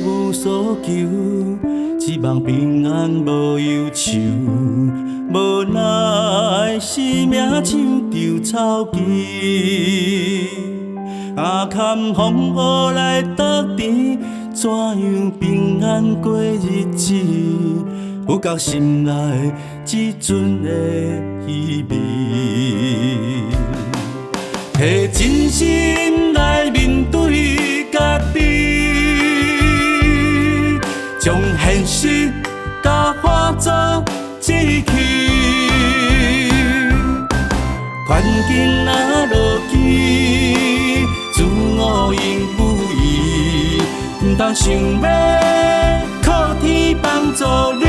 无所求，只望平安无忧愁。无奈生命像稻草机，坎风雨来得甜，怎样平安过日子？不到心内一阵的稀微，摕真心来面对家己，将现实甲化作志气。环境若落去，自我应不易，唔通想要靠天帮助你。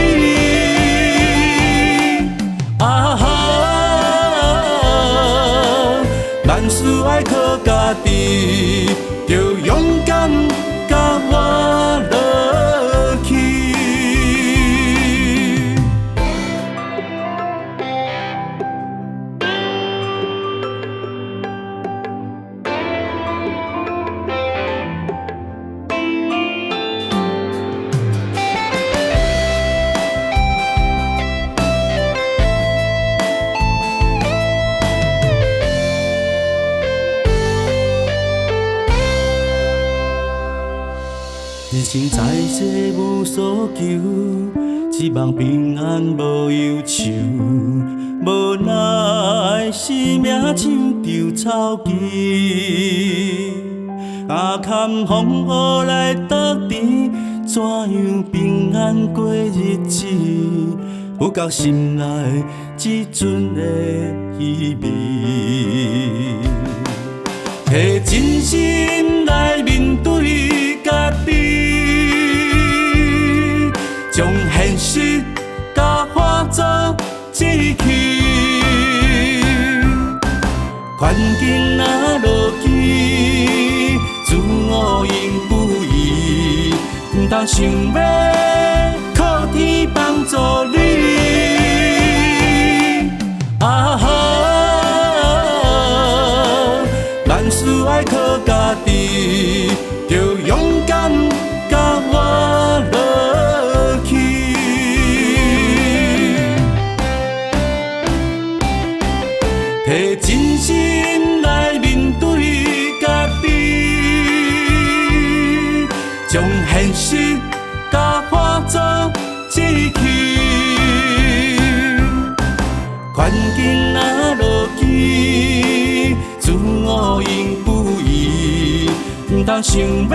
万事爱靠家己，着勇敢甲活落去。人生在世无所求，只望平安无忧愁。无奈生命像稻草机，坎风雨来得甜，怎样平安过日子？不到心内一阵的稀微，摕真心来面对家己，将现实甲化作志气。环境若落去，自我应不易，唔通想要靠天帮助你。万事爱靠家己，着勇敢甲活落去。摕真心来面对家己，将现实甲化作志气。环境若落去，自我应不易，唔通想要